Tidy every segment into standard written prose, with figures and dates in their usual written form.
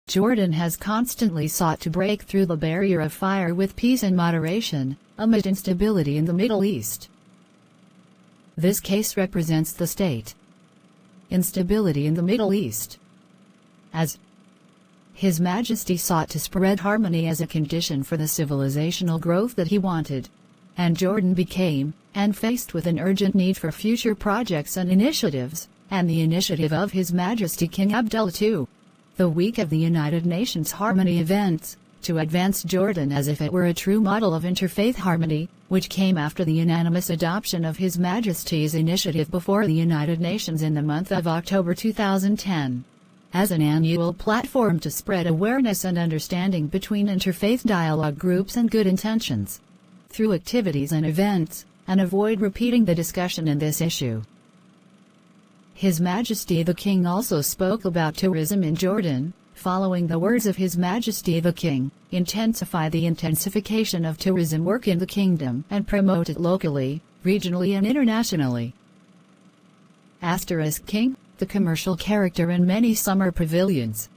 Jordan has constantly sought to break through the barrier of fire with peace and moderation, amid instability in the Middle East. This case represents the state. Instability in the Middle East. As His Majesty sought to spread harmony as a condition for the civilizational growth that he wanted. And Jordan became, and faced with an urgent need for future projects and initiatives, and the initiative of His Majesty King Abdullah II. The week of the United Nations Harmony events, to advance Jordan as if it were a true model of interfaith harmony, which came after the unanimous adoption of His Majesty's initiative before the United Nations in the month of October 2010. As an annual platform to spread awareness and understanding between interfaith dialogue groups and good intentions. Through activities and events, and avoid repeating the discussion in this issue. His Majesty the King also spoke about tourism in Jordan, following the words of His Majesty the King, intensify the intensification of tourism work in the kingdom and promote it locally, regionally and internationally. King, the commercial character in many summer pavilions.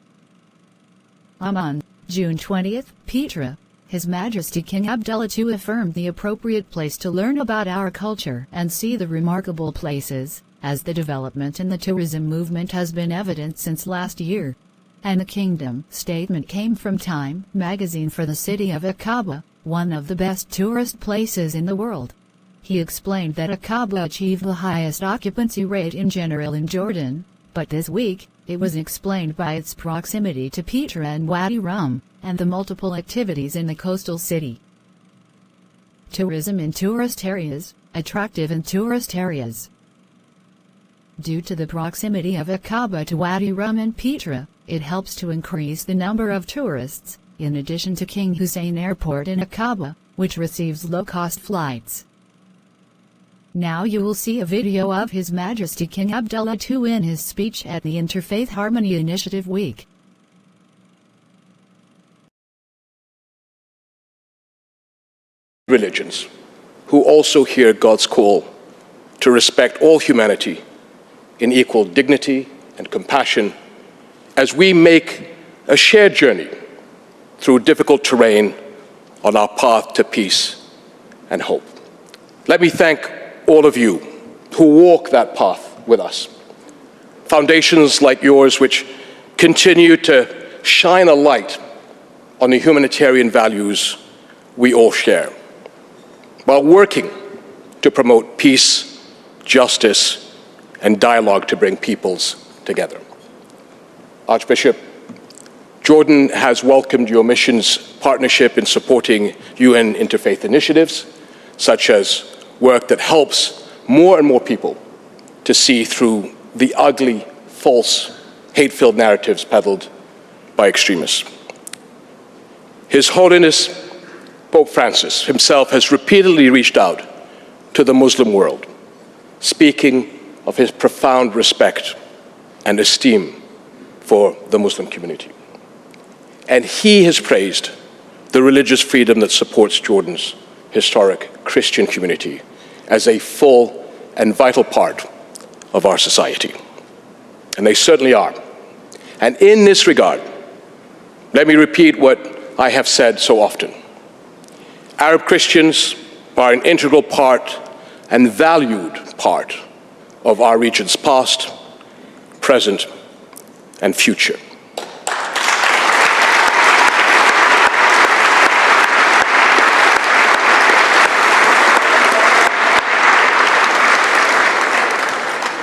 Amman, June 20, Petra. His Majesty King Abdullah II affirmed the appropriate place to learn about our culture and see the remarkable places, as the development in the tourism movement has been evident since last year. And the Kingdom statement came from Time magazine for the city of Aqaba, one of the best tourist places in the world. He explained that Aqaba achieved the highest occupancy rate in general in Jordan, but this week, it was explained by its proximity to Petra and Wadi Rum, and the multiple activities in the coastal city. Tourism in tourist areas, attractive in tourist areas. Due to the proximity of Aqaba to Wadi Rum and Petra, it helps to increase the number of tourists, in addition to King Hussein Airport in Aqaba, which receives low-cost flights. Now you will see a video of His Majesty King Abdullah II in his speech at the Interfaith Harmony Initiative Week. Religions, who also hear God's call to respect all humanity in equal dignity and compassion as we make a shared journey through difficult terrain on our path to peace and hope. Let me thank all of you who walk that path with us. Foundations like yours which continue to shine a light on the humanitarian values we all share, while working to promote peace, justice, and dialogue to bring peoples together. Archbishop, Jordan has welcomed your mission's partnership in supporting UN interfaith initiatives, such as work that helps more and more people to see through the ugly, false, hate-filled narratives peddled by extremists. His Holiness Pope Francis himself has repeatedly reached out to the Muslim world, speaking of his profound respect and esteem for the Muslim community. And he has praised the religious freedom that supports Jordan's historic Christian community as a full and vital part of our society. And they certainly are. And in this regard, let me repeat what I have said so often. Arab Christians are an integral part and valued part of our region's past, present, and future.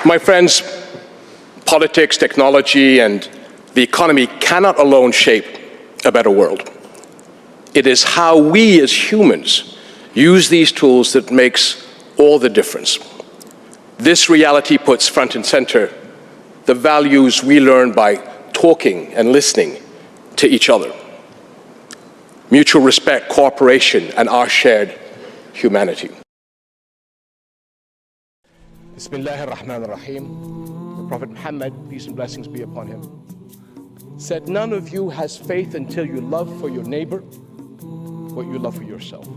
My friends, politics, technology, and the economy cannot alone shape a better world. It is how we as humans use these tools that makes all the difference. This reality puts front and center the values we learn by talking and listening to each other. Mutual respect, cooperation, and our shared humanity. Bismillah ar-Rahman ar-Rahim. The Prophet Muhammad, peace and blessings be upon him, said, "None of you has faith until you love for your neighbor what you love for yourself."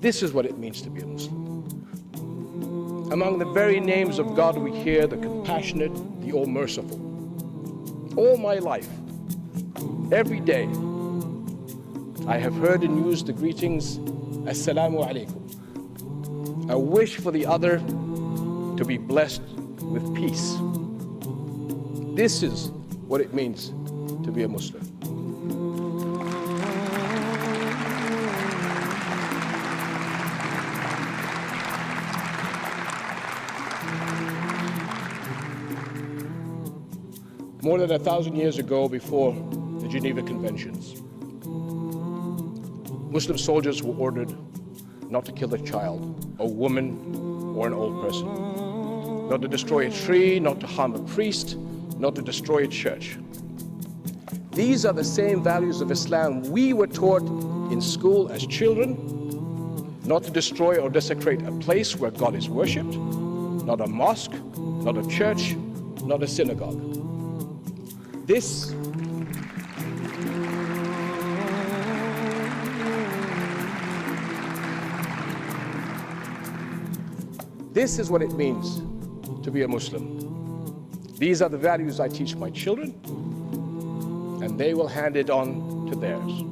This is what it means to be a Muslim. Among the very names of God we hear the compassionate, the all-merciful. All my life, Every day, I have heard and used the greetings, Assalamu alaikum. A wish for the other to be blessed with peace. This is what it means to be a Muslim. More than 1,000 years ago, before the Geneva Conventions, Muslim soldiers were ordered not to kill a child, a woman, or an old person, not to destroy a tree, not to harm a priest, not to destroy a church. These are the same values of Islam we were taught in school as children: not to destroy or desecrate a place where God is worshipped, not a mosque, not a church, not a synagogue. This is what it means to be a Muslim. These are the values I teach my children, and they will hand it on to theirs.